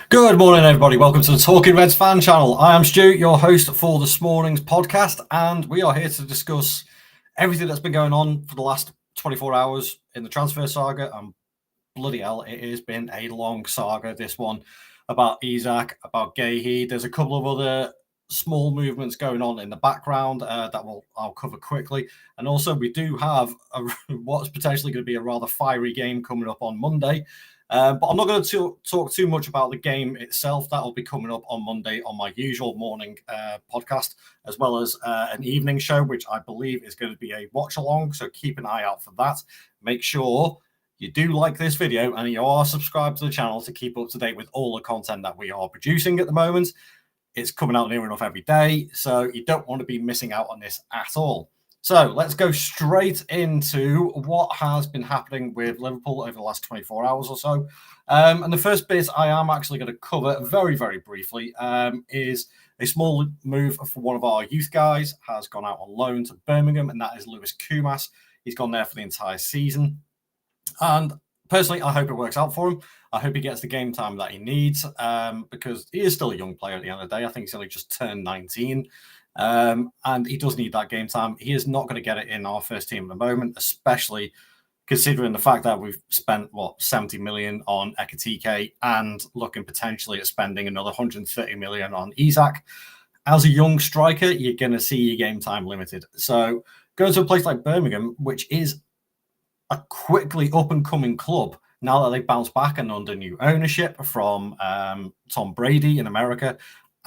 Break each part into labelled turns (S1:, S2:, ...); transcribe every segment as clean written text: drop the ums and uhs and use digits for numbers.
S1: Good morning, everybody. Welcome to the Talking Reds fan channel. I am Stu, your host for this morning's podcast, and we are here to discuss everything that's been going on for the last 24 hours in the transfer saga. And bloody hell, it has been a long saga, this one, about Isak, about Guehi. There's a couple of other small movements going on in the background that I'll cover quickly. And also, we do have what's potentially going to be a rather fiery game coming up on Monday. But I'm not going to talk too much about the game itself. That will be coming up on Monday on my usual morning podcast, as well as an evening show, which I believe is going to be a watch along. So keep an eye out for that. Make sure you do like this video and you are subscribed to the channel to keep up to date with all the content that we are producing at the moment. It's coming out near enough every day, so you don't want to be missing out on this at all. So let's go straight into what has been happening with Liverpool over the last 24 hours or so. And the first bit I am actually going to cover very, very briefly is a small move for one of our youth guys has gone out on loan to Birmingham, and that is Lewis Kumas. He's gone there for the entire season. And personally, I hope it works out for him. I hope he gets the game time that he needs because he is still a young player at the end of the day. I think he's only just turned 19. And he does need that game time. He is not going to get it in our first team at the moment, especially considering the fact that we've spent, 70 million on Ekitike and looking potentially at spending another 130 million on Isak. As a young striker, you're going to see your game time limited. So going to a place like Birmingham, which is a quickly up-and-coming club, now that they've bounced back and under new ownership from Tom Brady in America,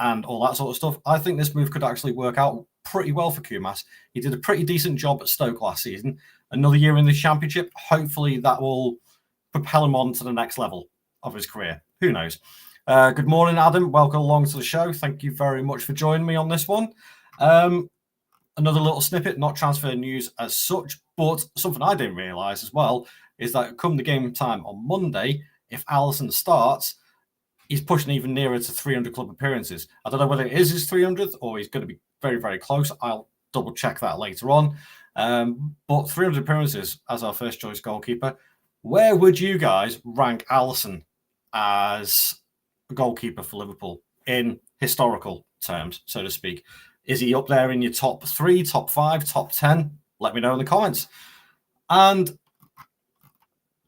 S1: and all that sort of stuff, I think this move could actually work out pretty well for Kumas. He did a pretty decent job at Stoke last season. Another year in the Championship, hopefully that will propel him on to the next level of his career. Who knows? Good morning, Adam. Welcome along to the show. Thank you very much for joining me on this one. Another little snippet, not transfer news as such, but something I didn't realise as well is that come the game time on Monday, if Alisson starts, he's pushing even nearer to 300 club appearances. I don't know whether it is his 300th or he's going to be very, very close. I'll double check that later on. But 300 appearances as our first choice goalkeeper. Where would you guys rank Alisson as a goalkeeper for Liverpool in historical terms, so to speak? Is he up there in your top 3, top 5, top 10? Let me know in the comments. And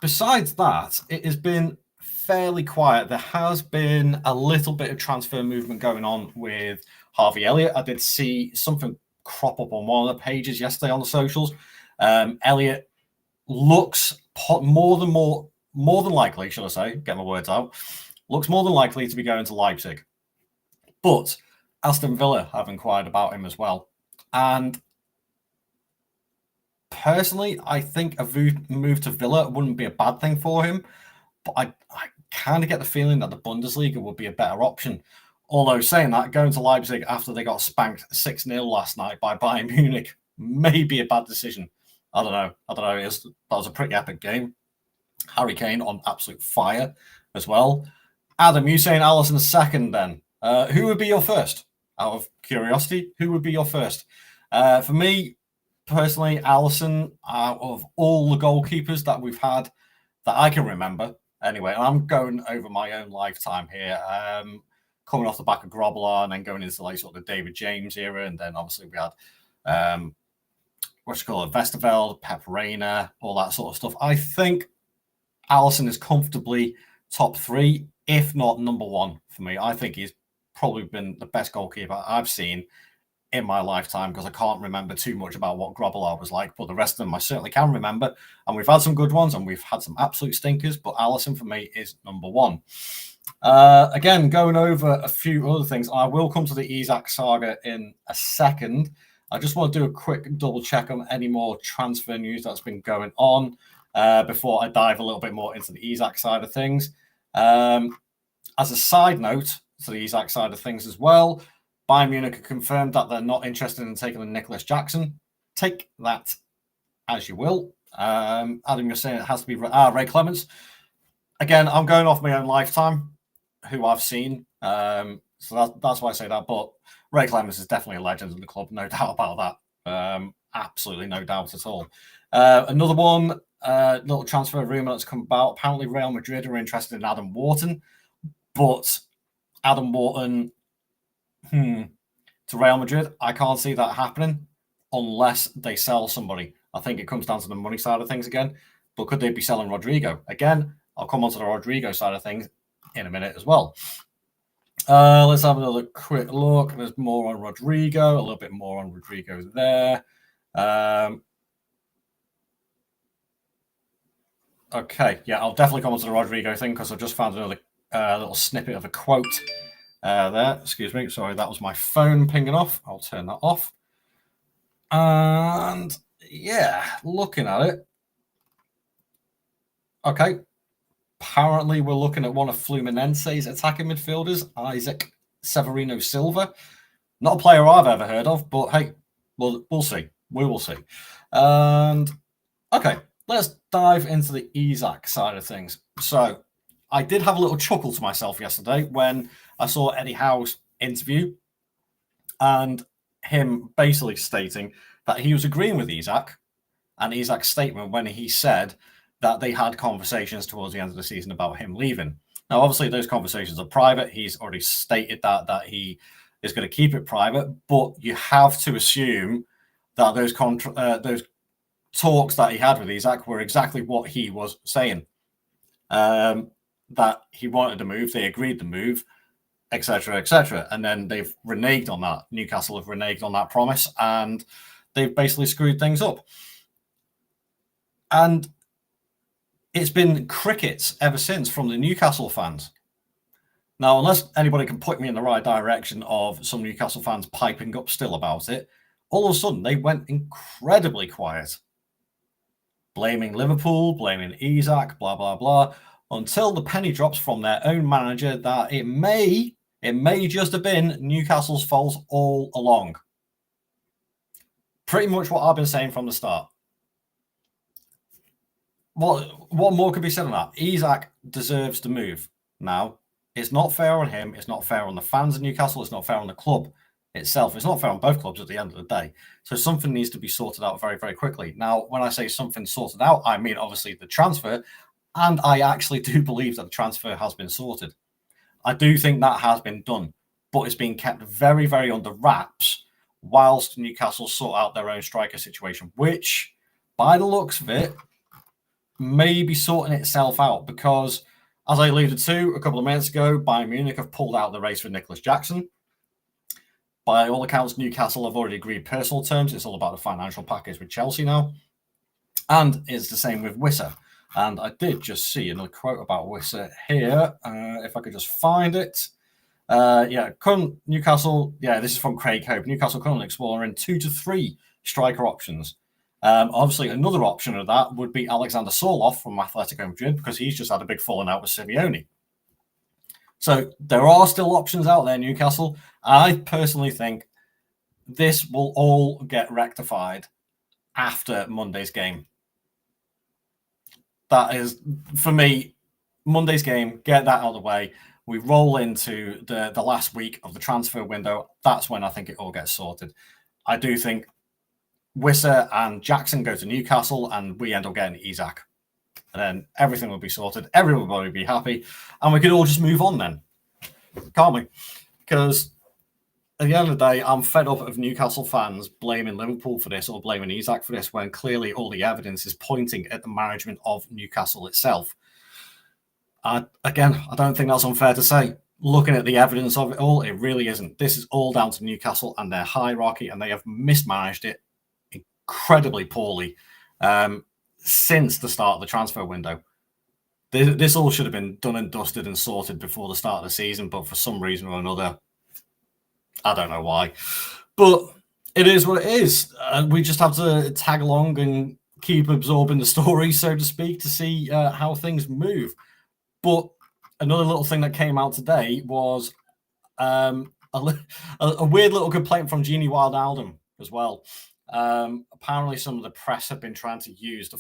S1: besides that, it has been fairly quiet. There has been a little bit of transfer movement going on with Harvey Elliott. I did see something crop up on one of the pages yesterday on the socials. Elliott looks more than likely, shall I say, get my words out, looks more than likely to be going to Leipzig. But Aston Villa have inquired about him as well. And personally, I think a move to Villa wouldn't be a bad thing for him. But I kind of get the feeling that the Bundesliga would be a better option. Although saying that, going to Leipzig after they got spanked 6-0 last night by Bayern Munich may be a bad decision. I don't know. That was a pretty epic game. Harry Kane on absolute fire as well. Adam, you saying Alisson second then. Who would be your first? Out of curiosity, who would be your first? For me, personally, Alisson, out of all the goalkeepers that we've had that I can remember, anyway, I'm going over my own lifetime here, coming off the back of Grobbelaar and then going into like sort of the David James era, and then obviously we had Westerveld, Pep Reina, all that sort of stuff. I think Alisson is comfortably top 3, if not number 1 for me. I think he's probably been the best goalkeeper I've seen in my lifetime, because I can't remember too much about what Grobbelaar was like, but the rest of them I certainly can remember. And we've had some good ones and we've had some absolute stinkers, but Alisson for me is number 1. Again, going over a few other things, I will come to the Isak saga in a second. I just want to do a quick double check on any more transfer news that's been going on before I dive a little bit more into the Isak side of things. As a side note to the Isak side of things as well, Bayern Munich have confirmed that they're not interested in taking the Nicholas Jackson. Take that as you will. Adam, you're saying it has to be Ray Clements. Again, I'm going off my own lifetime, who I've seen. So that's why I say that. But Ray Clements is definitely a legend in the club, no doubt about that. Absolutely no doubt at all. Another one, little transfer rumour that's come about. Apparently Real Madrid are interested in Adam Wharton. But Adam Wharton to Real Madrid, I can't see that happening unless they sell somebody. I think it comes down to the money side of things again. But could they be selling Rodrygo? Again, I'll come on to the Rodrygo side of things in a minute as well. Let's have another quick look. There's more on Rodrygo, a little bit more on Rodrygo there. Okay, yeah, I'll definitely come on to the Rodrygo thing because I just found another little snippet of a quote there. Excuse me. Sorry, that was my phone pinging off. I'll turn that off. And yeah, looking at it. Okay. Apparently, we're looking at one of Fluminense's attacking midfielders, Isak Severino Silva. Not a player I've ever heard of, but hey, we'll see. We will see. And okay, let's dive into the Isak side of things. So I did have a little chuckle to myself yesterday when I saw Eddie Howe's interview and him basically stating that he was agreeing with Isak and Isak's statement when he said that they had conversations towards the end of the season about him leaving. Now, obviously, those conversations are private. He's already stated that he is going to keep it private, but you have to assume that those talks that he had with Isak were exactly what he was saying. That he wanted to move, they agreed to move, etc., etc. And then they've reneged on that. Newcastle have reneged on that promise, and they've basically screwed things up. And it's been crickets ever since from the Newcastle fans. Now, unless anybody can point me in the right direction of some Newcastle fans piping up still about it, all of a sudden they went incredibly quiet. Blaming Liverpool, blaming Isak, blah, blah, blah, until the penny drops from their own manager that it may just have been Newcastle's fault all along. Pretty much what I've been saying from the start. What more could be said on that? Isak deserves to move. Now, it's not fair on him. It's not fair on the fans of Newcastle. It's not fair on the club itself. It's not fair on both clubs at the end of the day. So something needs to be sorted out very, very quickly. Now, when I say something sorted out, I mean, obviously, the transfer. And I actually do believe that the transfer has been sorted. I do think that has been done. But it's been kept very, very under wraps whilst Newcastle sort out their own striker situation, which, by the looks of it, may be sorting itself out because, as I alluded to a couple of minutes ago, Bayern Munich have pulled out the race for Nicholas Jackson. By all accounts, Newcastle have already agreed personal terms. It's all about the financial package with Chelsea now. And it's the same with Wissa. And I did just see another quote about Wissa here. If I could just find it. Current Newcastle, this is from Craig Hope. Newcastle currently exploring 2 to 3 striker options. Obviously, another option of that would be Alexander Sorloth from Atletico Madrid because he's just had a big falling out with Simeone. So there are still options out there, Newcastle. I personally think this will all get rectified after Monday's game. That is, for me, Monday's game, get that out of the way. We roll into the last week of the transfer window. That's when I think it all gets sorted. I do think Wissa and Jackson go to Newcastle and we end up getting Isak. And then everything will be sorted. Everybody will be happy. And we could all just move on then. Can't we? Because at the end of the day, I'm fed up of Newcastle fans blaming Liverpool for this or blaming Isak for this when clearly all the evidence is pointing at the management of Newcastle itself. Again, I don't think that's unfair to say. Looking at the evidence of it all, it really isn't. This is all down to Newcastle and their hierarchy, and they have mismanaged it incredibly poorly since the start of the transfer window. This all should have been done and dusted and sorted before the start of the season, but for some reason or another, I don't know why. But it is what it is. We just have to tag along and keep absorbing the story, so to speak, to see how things move. But another little thing that came out today was a weird little complaint from Gini Wijnaldum as well. Apparently, some of the press have been trying to use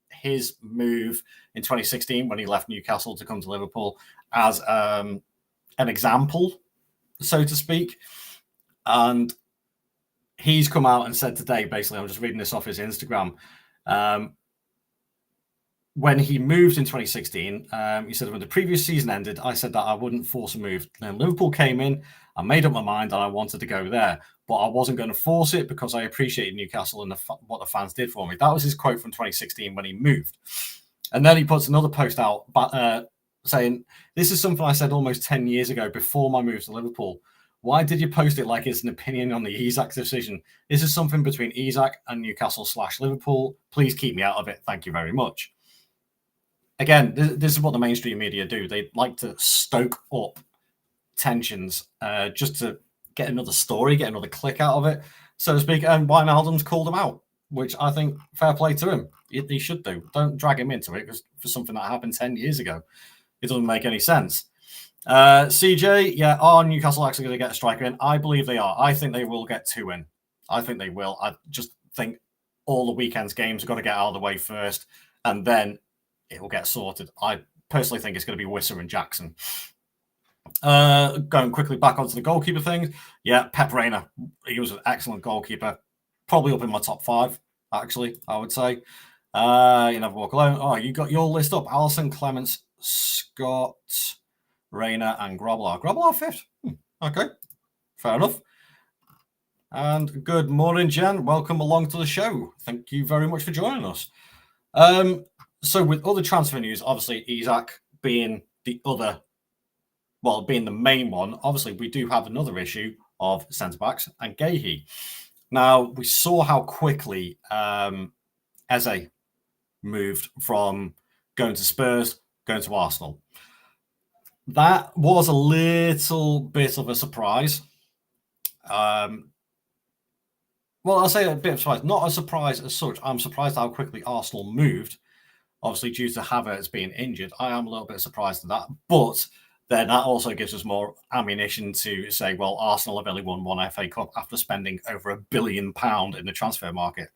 S1: his move in 2016 when he left Newcastle to come to Liverpool as an example, so to speak. And he's come out and said today, basically, I'm just reading this off his Instagram, when he moved in 2016, he said when the previous season ended, I said that I wouldn't force a move. Then Liverpool came in, I made up my mind and I wanted to go there, but I wasn't going to force it because I appreciated Newcastle and what the fans did for me. That was his quote from 2016 when he moved. And then he puts another post out saying, this is something I said almost 10 years ago before my move to Liverpool. Why did you post it like it's an opinion on the Isak decision? This is something between Isak and Newcastle/Liverpool. Please keep me out of it. Thank you very much. Again, this is what the mainstream media do. They like to stoke up tensions just to get another story, get another click out of it, so to speak. And Wijnaldum's called him out, which I think fair play to him. He should do. Don't drag him into it because for something that happened 10 years ago. It doesn't make any sense. CJ, yeah, are Newcastle actually going to get a striker in? I believe they are. I think they will get 2 in. I think they will. I just think all the weekend's games have got to get out of the way first, and then it will get sorted. I personally think it's going to be Wissa and Jackson. Going quickly back onto the goalkeeper thing. Yeah, Pep Reina. He was an excellent goalkeeper. Probably up in my top 5, actually, I would say. You never walk alone. Oh, you got your list up. Allison, Clements, Scott, Reina, and Grobbelaar. Grobbelaar 5th. Okay, fair enough. And good morning, Jen. Welcome along to the show. Thank you very much for joining us. So with other transfer news, obviously Isak being the main one, obviously we do have another issue of centre-backs and Guehi. Now, we saw how quickly Eze moved from going to Spurs, going to Arsenal. That was a little bit of a surprise. Well, I'll say a bit of a surprise. Not a surprise as such. I'm surprised how quickly Arsenal moved. Obviously, due to Havertz being injured, I am a little bit surprised at that. But then that also gives us more ammunition to say, well, Arsenal have only won 1 FA Cup after spending over £1 billion in the transfer market.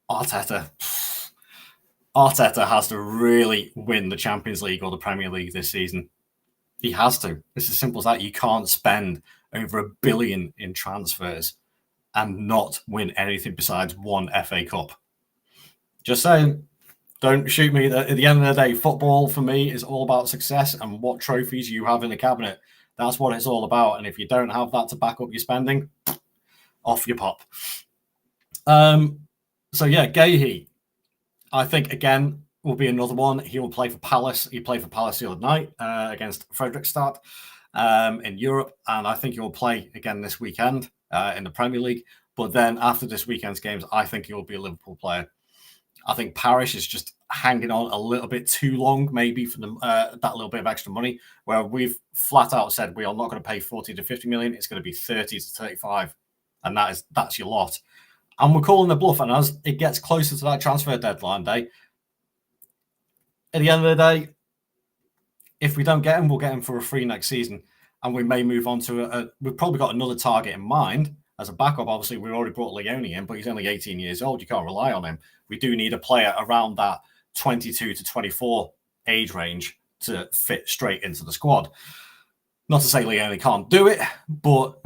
S1: Arteta has to really win the Champions League or the Premier League this season. He has to. It's as simple as that. You can't spend over £1 billion in transfers and not win anything besides 1 FA Cup. Just saying. Don't shoot me. At the end of the day, football for me is all about success and what trophies you have in the cabinet. That's what it's all about. And if you don't have that to back up your spending, off you pop. So yeah, Guehi, I think again will be another one. He will play for Palace. He played for Palace the other night against Fredrikstad in Europe, and I think he will play again this weekend in the Premier League. But then after this weekend's games, I think he will be a Liverpool player. I think Parish is just hanging on a little bit too long, maybe for that little bit of extra money, where we've flat out said we are not going to pay 40 to 50 million. It's going to be 30 to 35, and that's your lot. And we're calling the bluff. And as it gets closer to that transfer deadline day, at the end of the day, if we don't get him, we'll get him for a free next season, and we may move on to we've probably got another target in mind. As a backup, obviously, we already brought Leone in, but he's only 18 years old. You can't rely on him. We do need a player around that 22 to 24 age range to fit straight into the squad. Not to say Leone can't do it, but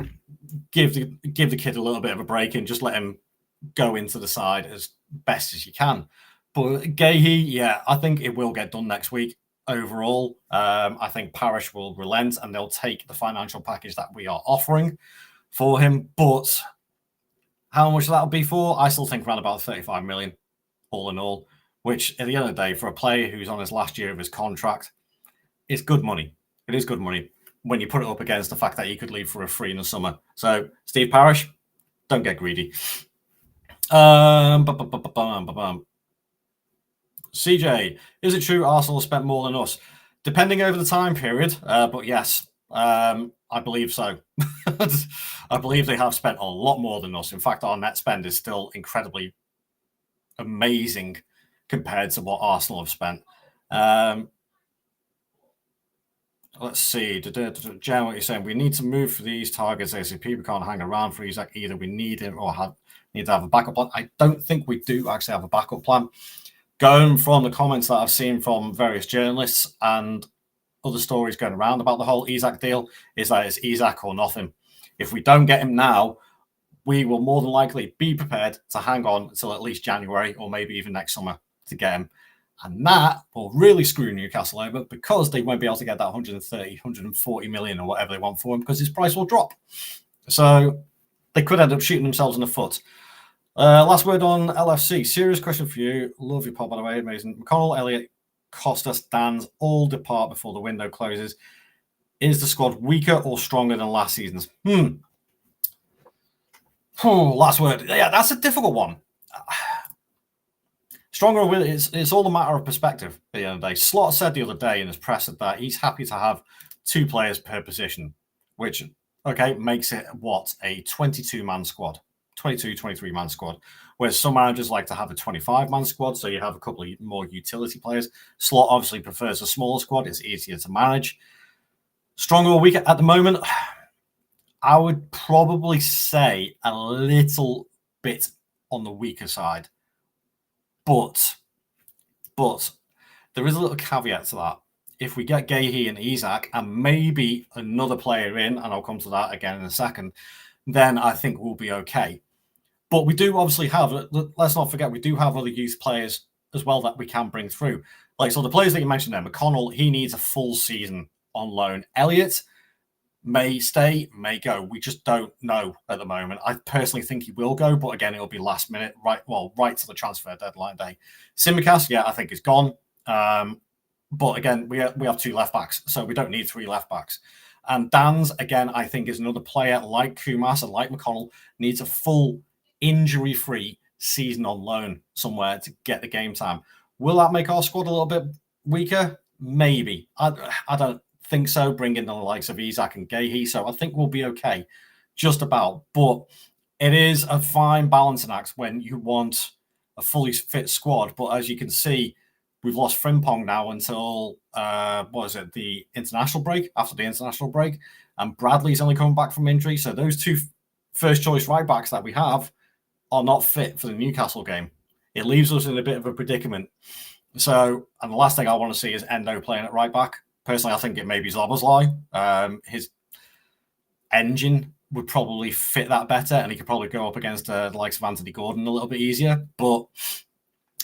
S1: give the kid a little bit of a break and just let him go into the side as best as you can. But Guehi, yeah, I think it will get done next week. Overall, I think Parish will relent and they'll take the financial package that we are offering for him. But how much that'll be for, I still think around about 35 million, all in all, which at the end of the day, for a player who's on his last year of his contract, it's good money. It is good money when you put it up against the fact that he could leave for a free in the summer. So, Steve Parish, don't get greedy. CJ, is it true Arsenal spent more than us? Depending over the time period, but yes, I believe so. I believe they have spent a lot more than us. In fact, our net spend is still incredibly amazing compared to what Arsenal have spent. Let's see. Jen, what you're saying? We need to move for these targets ASAP. We can't hang around for Isak. Either we need him or need to have a backup plan. I don't think we do actually have a backup plan. Going from the comments that I've seen from various journalists and other stories going around about the whole Isak deal is that it's Isak or nothing. If we don't get him now, we will more than likely be prepared to hang on until at least January or maybe even next summer to get him. And that will really screw Newcastle over because they won't be able to get that 130, 140 million or whatever they want for him because his price will drop. So they could end up shooting themselves in the foot. Last word on LFC. Serious question for you. Love your pod, by the way. Amazing. McConnell, Elliott, Costa, Stans all depart before the window closes. Is the squad weaker or stronger than last season's? Last word. Yeah, that's a difficult one. Stronger with it's all a matter of perspective at the end of the day. Slot said the other day in his press that he's happy to have 2 players per position, which, makes it a 22-man squad, 22, 23-man squad, whereas some managers like to have a 25-man squad, so you have a couple of more utility players. Slot obviously prefers a smaller squad. It's easier to manage. Stronger or weaker at the moment? I would probably say a little bit on the weaker side. But there is a little caveat to that. If we get Guehi and Isak and maybe another player in, and I'll come to that again in a second, then I think we'll be okay. But we do obviously have, let's not forget, we do have other youth players as well that we can bring through. So the players that you mentioned there, McConnell, he needs a full season on loan. Elliott may stay, may go. We just don't know at the moment. I personally think he will go, but again, it'll be last minute, right to the transfer deadline day. Tsimikas, I think is gone. But again, we have 2 left backs, so we don't need 3 left backs. And Dan's, again, I think is another player like Kumas and like McConnell, needs a full injury-free season on loan somewhere to get the game time. Will that make our squad a little bit weaker? Maybe. I don't think so, bringing the likes of Isak and Guehi. So I think we'll be okay, just about. But it is a fine balancing act when you want a fully fit squad. But as you can see, we've lost Frimpong now until, the international break, after the international break. And Bradley's only coming back from injury. So those 2 first choice right backs that we have are not fit for the Newcastle game. It leaves us in a bit of a predicament. So, and the last thing I want to see is Endo playing at right back. Personally, I think it may be Szoboszlai. His engine would probably fit that better, and he could probably go up against the likes of Anthony Gordon a little bit easier. But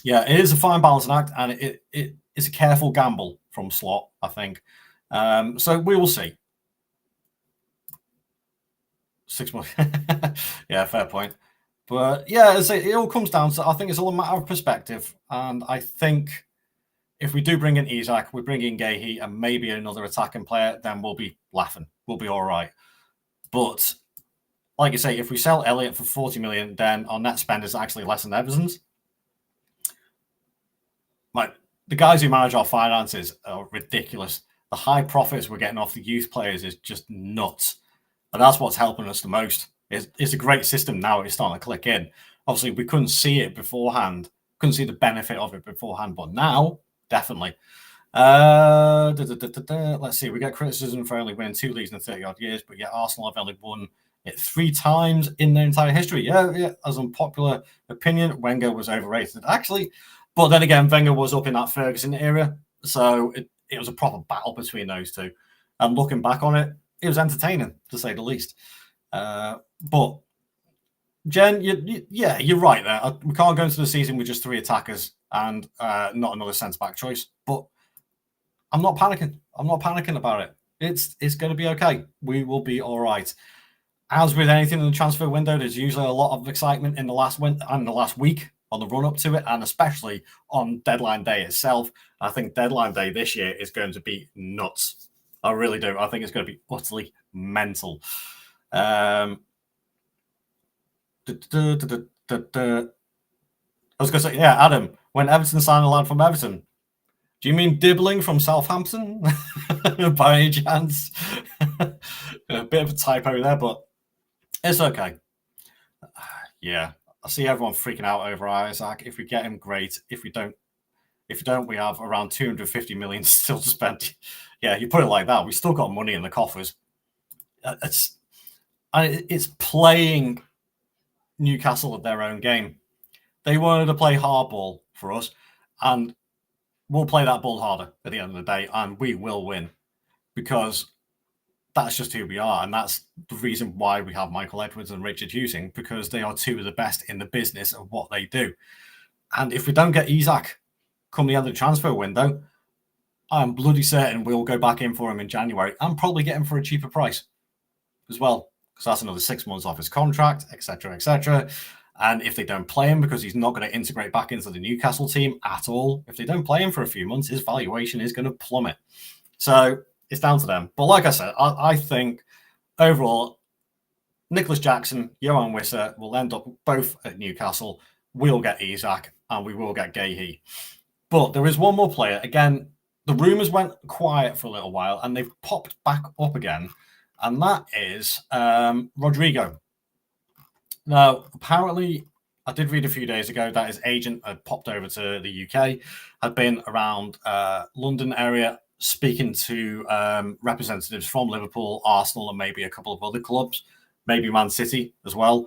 S1: yeah, it is a fine balancing act, and it is a careful gamble from Slot, I think. So we will see. 6 months. Yeah, fair point. But yeah, it all comes down to, I think it's all a matter of perspective. And I think if we do bring in Isak, we bring in Guehi and maybe another attacking player, then we'll be laughing. We'll be all right. But like you say, if we sell Elliott for 40 million, then our net spend is actually less than Everton's. Like, the guys who manage our finances are ridiculous. The high profits we're getting off the youth players is just nuts. And that's what's helping us the most. It's a great system now. It's starting to click in. Obviously, we couldn't see it beforehand. Couldn't see the benefit of it beforehand. But now, definitely. Let's see. We get criticism for only winning 2 leagues in 30-odd years. But yet Arsenal have only won it 3 times in their entire history. Yeah. As unpopular opinion, Wenger was overrated. Actually, but then again, Wenger was up in that Ferguson era. So it was a proper battle between those 2. And looking back on it, it was entertaining, to say the least. But Jen, you're right there. We can't go into the season with just 3 attackers and not another centre-back choice. But I'm not panicking. I'm not panicking about it. It's going to be okay. We will be all right. As with anything in the transfer window, there's usually a lot of excitement in the last week on the run-up to it, and especially on deadline day itself. I think deadline day this year is going to be nuts. I really do. I think it's going to be utterly mental. I was going to say, yeah, Adam, when Everton signed a lad from Everton, do you mean Dibbling from Southampton? By any chance? A bit of a typo there, but it's okay. Yeah, I see everyone freaking out over Isak. If we get him, great. If we don't, we have around 250 million still to spend. Yeah, you put it like that. We still got money in the coffers. It's playing Newcastle at their own game. They wanted to play hardball for us, and we'll play that ball harder at the end of the day, and we will win because that's just who we are, and that's the reason why we have Michael Edwards and Richard Husing, because they are 2 of the best in the business of what they do. And if we don't get Isak, come the end of the transfer window, I'm bloody certain we'll go back in for him in January and probably get him for a cheaper price as well, because that's another 6 months off his contract, etc., etc. And if they don't play him, because he's not going to integrate back into the Newcastle team at all, if they don't play him for a few months, his valuation is going to plummet. So it's down to them. But like I said, I think overall, Nicholas Jackson, Johan Wissa will end up both at Newcastle. We'll get Isak and we will get Guehi. But there is one more player. Again, the rumours went quiet for a little while and they've popped back up again. And that is Rodrygo. Now, apparently, I did read a few days ago that his agent had popped over to the UK, had been around London area speaking to representatives from Liverpool, Arsenal, and maybe a couple of other clubs, maybe Man City as well.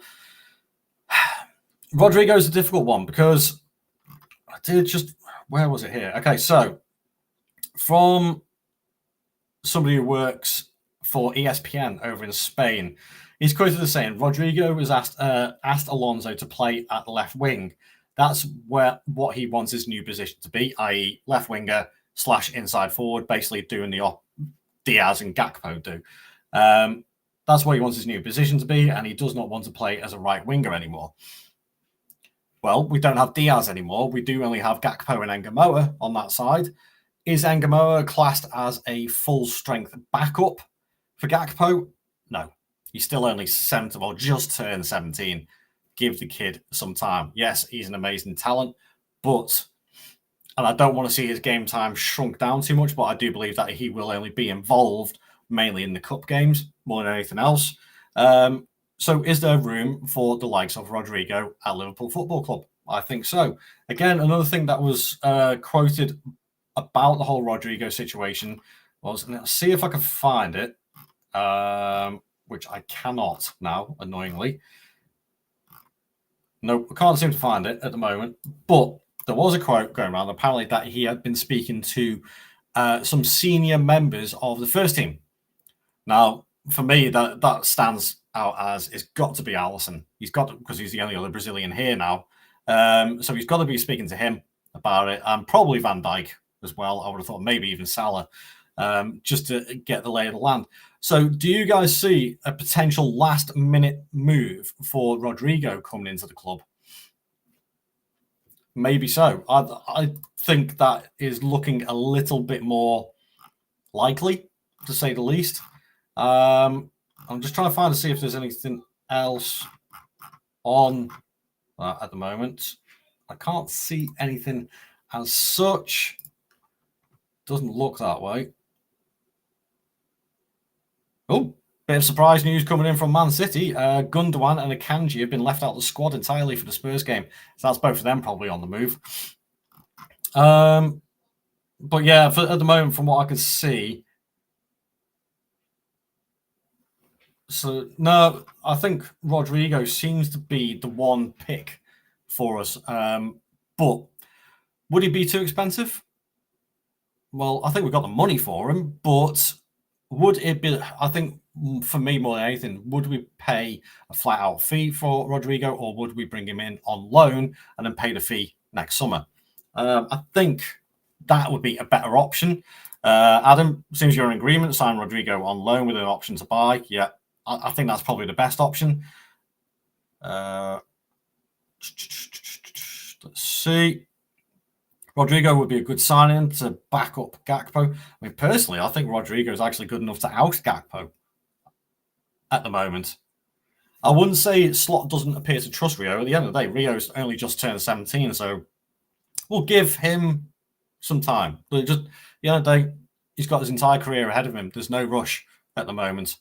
S1: Rodrygo is a difficult one because I did just, where was it here? Okay, so from somebody who works for ESPN over in Spain, he's quoted as saying Rodrygo was asked Alonso to play at left wing. That's what he wants his new position to be, i.e. left winger / inside forward, basically doing the Diaz and Gakpo do. That's what he wants his new position to be, and he does not want to play as a right winger anymore. Well, we don't have Diaz anymore. We do only have Gakpo and Engamoa on that side. Is Engamoa classed as a full-strength backup for Gakpo? No. He's still only 17, or just turned 17. Give the kid some time. Yes, he's an amazing talent, but, and I don't want to see his game time shrunk down too much, but I do believe that he will only be involved mainly in the cup games more than anything else. So is there room for the likes of Rodrygo at Liverpool Football Club? I think so. Again, another thing that was quoted about the whole Rodrygo situation was, and let's see if I can find it, which I cannot now, annoyingly. Nope, I can't seem to find it at the moment. But there was a quote going around, apparently, that he had been speaking to some senior members of the first team. Now, for me, that stands out as it's got to be Alisson. He's got to, because he's the only other Brazilian here now. So he's got to be speaking to him about it, and probably Van Dijk as well. I would have thought maybe even Salah, just to get the lay of the land. So do you guys see a potential last-minute move for Rodrygo coming into the club? Maybe so. I think that is looking a little bit more likely, to say the least. I'm just trying to find to see if there's anything else on at the moment. I can't see anything as such. Doesn't look that way. Oh, bit of surprise news coming in from Man City. Gundogan and Akanji have been left out of the squad entirely for the Spurs game. So that's both of them probably on the move. But yeah, at the moment, from what I can see, so no, I think Rodrygo seems to be the one pick for us. But would he be too expensive? Well, I think we've got the money for him, but would it be, I think for me more than anything, would we pay a flat out fee for Rodrygo, or would we bring him in on loan and then pay the fee next summer? I think that would be a better option. Adam, as soon as you're in agreement, sign Rodrygo on loan with an option to buy. Yeah, I think that's probably the best option. Let's see. Rodrygo would be a good signing to back up Gakpo. I mean, personally, I think Rodrygo is actually good enough to out Gakpo at the moment. I wouldn't say Slot doesn't appear to trust Rio. At the end of the day, Rio's only just turned 17, so we'll give him some time. But just the end of the day, he's got his entire career ahead of him. There's no rush at the moment.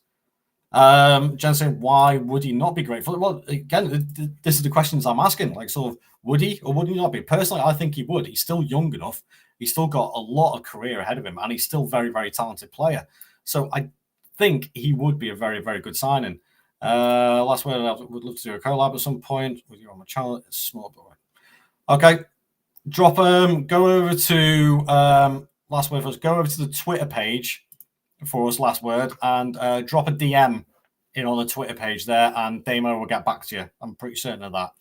S1: Jen saying, why would he not be grateful? Well, again, this is the questions I'm asking. Like, sort of, would he or would he not be? Personally, I think he would. He's still young enough. He's still got a lot of career ahead of him, and he's still a very, very talented player. So I think he would be a very, very good signing. Last word, I would love to do a collab at some point with you on my channel. It's small, boy. Okay, go over to last word for us. Go over to the Twitter page for us, last word, and drop a DM in on the Twitter page there, and Damo will get back to you. I'm pretty certain of that.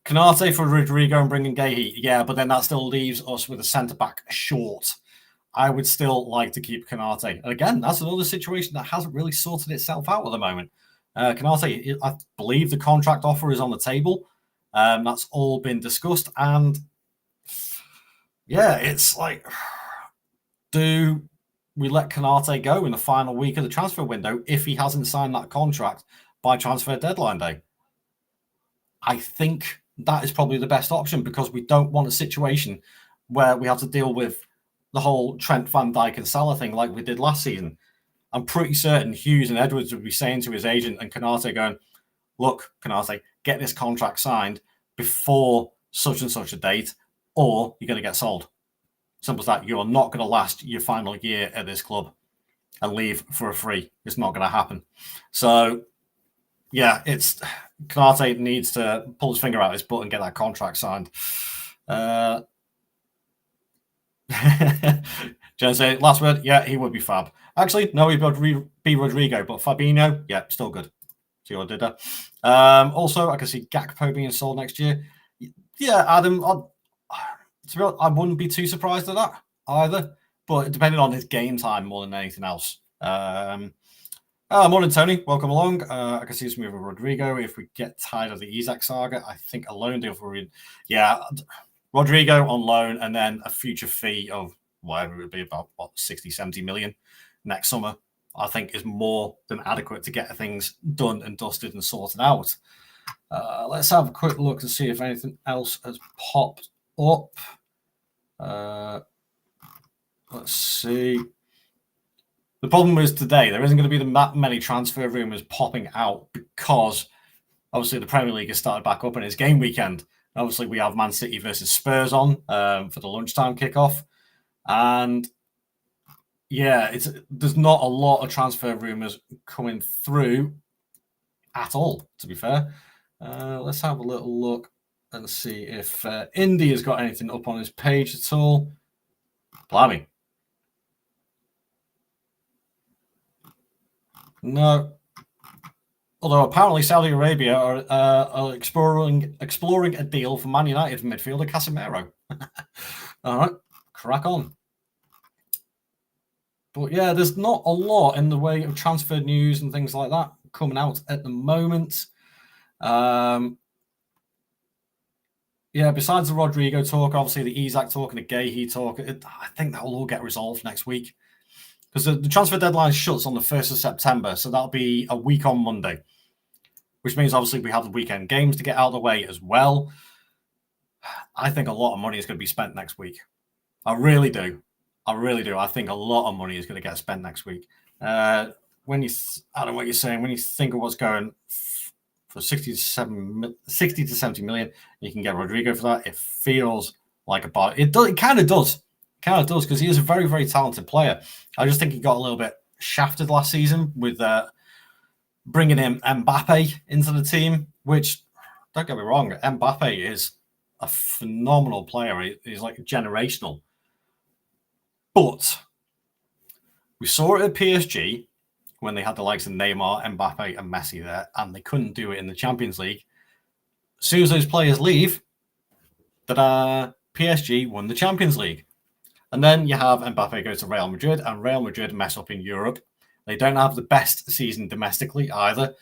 S1: Canate for Rodrygo and bringing Guehi. Yeah, but then that still leaves us with a centre-back short. I would still like to keep Canate. And again, that's another situation that hasn't really sorted itself out at the moment. Canate, I believe the contract offer is on the table. That's all been discussed. And yeah, it's like, do we let Canate go in the final week of the transfer window if he hasn't signed that contract by transfer deadline day? I think that is probably the best option, because we don't want a situation where we have to deal with the whole Trent, Van Dijk and Salah thing like we did last season. I'm pretty certain Hughes and Edwards would be saying to his agent and Canate going, look, Canate, get this contract signed before such and such a date, or you're going to get sold. Simple as that. You're not going to last your final year at this club and leave for a free. It's not going to happen. So, yeah, it's Canate needs to pull his finger out his butt and get that contract signed. Jen say, last word, yeah, he would be fab. Actually, no, he'd be Rodrygo, but Fabinho, yeah, still good. See what I did there? Also, I can see Gakpo being sold next year. Yeah, Adam, to be honest, I wouldn't be too surprised at that either, but depending on his game time more than anything else. Morning, Tony. Welcome along. I can see us moving Rodrygo. If we get tired of the Isak saga, I think a loan deal for Rodrygo on loan, and then a future fee of whatever it would be, about 60, 70 million next summer, I think is more than adequate to get things done and dusted and sorted out. Let's have a quick look to see if anything else has popped up. Let's see. The problem is today there isn't going to be that many transfer rumours popping out, because obviously the Premier League has started back up and it's game weekend. Obviously, we have Man City versus Spurs on for the lunchtime kickoff. And yeah, there's not a lot of transfer rumours coming through at all, to be fair. Let's have a little look and see if Indy has got anything up on his page at all. Blimey. No. Although apparently Saudi Arabia are exploring a deal for Man United midfielder Casemiro. All right, crack on. But yeah, there's not a lot in the way of transfer news and things like that coming out at the moment. Yeah, besides the Rodrygo talk, obviously the Isak talk and the Guehi talk, I think that will all get resolved next week. Because the transfer deadline shuts on the 1st of September, so that'll be a week on Monday. Which means, obviously, we have the weekend games to get out of the way as well. I think a lot of money is going to be spent next week. I really do. I think a lot of money is going to get spent next week. I don't know what you're saying. When you think of what's going for 60 to 70 million, you can get Rodrygo for that. It feels like a bar. It kind of does. Because he is a very, very talented player. I just think he got a little bit shafted last season with bringing in Mbappe into the team, which, don't get me wrong, Mbappe is a phenomenal player. He's like generational. But we saw it at PSG when they had the likes of Neymar, Mbappe, and Messi there, and they couldn't do it in the Champions League. As soon as those players leave, PSG won the Champions League. And then you have Mbappe go to Real Madrid, and Real Madrid mess up in Europe. They don't have the best season domestically either.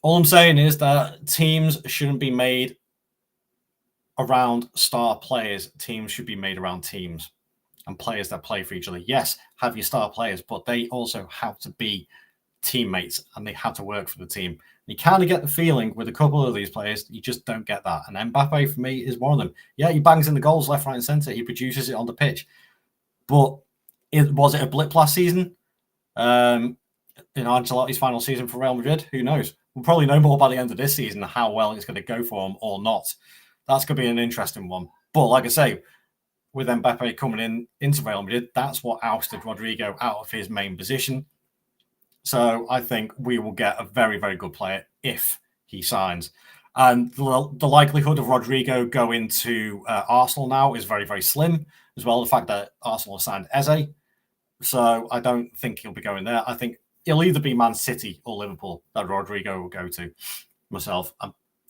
S1: All I'm saying is that teams shouldn't be made around star players. Teams should be made around teams and players that play for each other. Yes, have your star players, but they also have to be teammates and they have to work for the team. You kind of get the feeling with a couple of these players, you just don't get that. And Mbappe, for me, is one of them. Yeah, he bangs in the goals left, right, and centre. He produces it on the pitch. But was it a blip last season? In Ancelotti's final season for Real Madrid? Who knows? We'll probably know more by the end of this season how well it's going to go for him or not. That's going to be an interesting one. But like I say, with Mbappe coming into Real Madrid, that's what ousted Rodrygo out of his main position. So I think we will get a very, very good player if he signs. And the likelihood of Rodrygo going to Arsenal now is very, very slim, as well. The fact that Arsenal signed Eze. So I don't think he'll be going there. I think it'll either be Man City or Liverpool that Rodrygo will go to. Myself,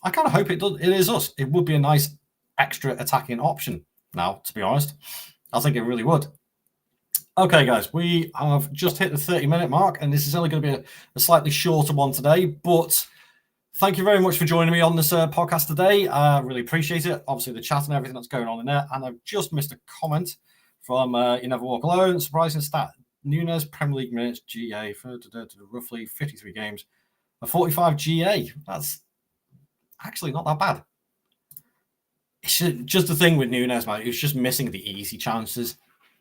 S1: I kind of hope it does. It is us. It would be a nice extra attacking option now, to be honest. I think it really would. Okay, guys, we have just hit the 30-minute mark, and this is only going to be a slightly shorter one today, but thank you very much for joining me on this podcast today. I really appreciate it. Obviously, the chat and everything that's going on in there, and I've just missed a comment from You Never Walk Alone. Surprising stat. Nunes, Premier League minutes, GA, for roughly 53 games, a 45 GA. That's actually not that bad. It's just the thing with Nunes, man. He was just missing the easy chances.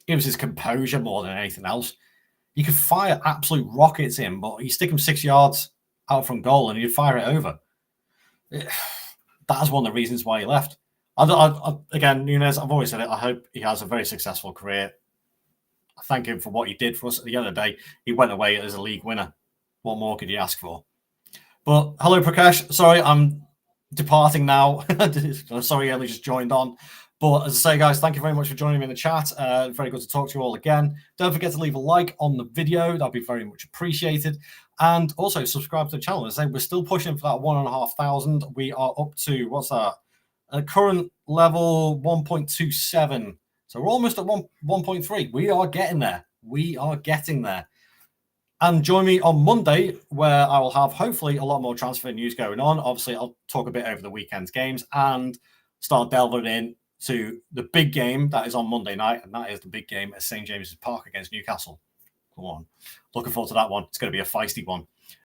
S1: It was his composure more than anything else. You could fire absolute rockets in, but you stick him 6 yards out from goal and you'd fire it over. That's one of the reasons why he left. Again, Nunes, I've always said it. I hope he has a very successful career. I thank him for what he did for us. At the other day, he went away as a league winner. What more could you ask for? But hello, Prakash. Sorry, I'm departing now. Sorry, I only just joined on. But as I say, guys, thank you very much for joining me in the chat. Very good to talk to you all again. Don't forget to leave a like on the video. That'd be very much appreciated. And also subscribe to the channel. As I say, we're still pushing for that 1,500. We are up to, what's that? Current level 1.27. So we're almost at 1.3. We are getting there. We are getting there. And join me on Monday, where I will have hopefully a lot more transfer news going on. Obviously, I'll talk a bit over the weekend's games and start delving in to the big game that is on Monday night, and that is the big game at St. James's Park against Newcastle. Come on. Looking forward to that one. It's going to be a feisty one.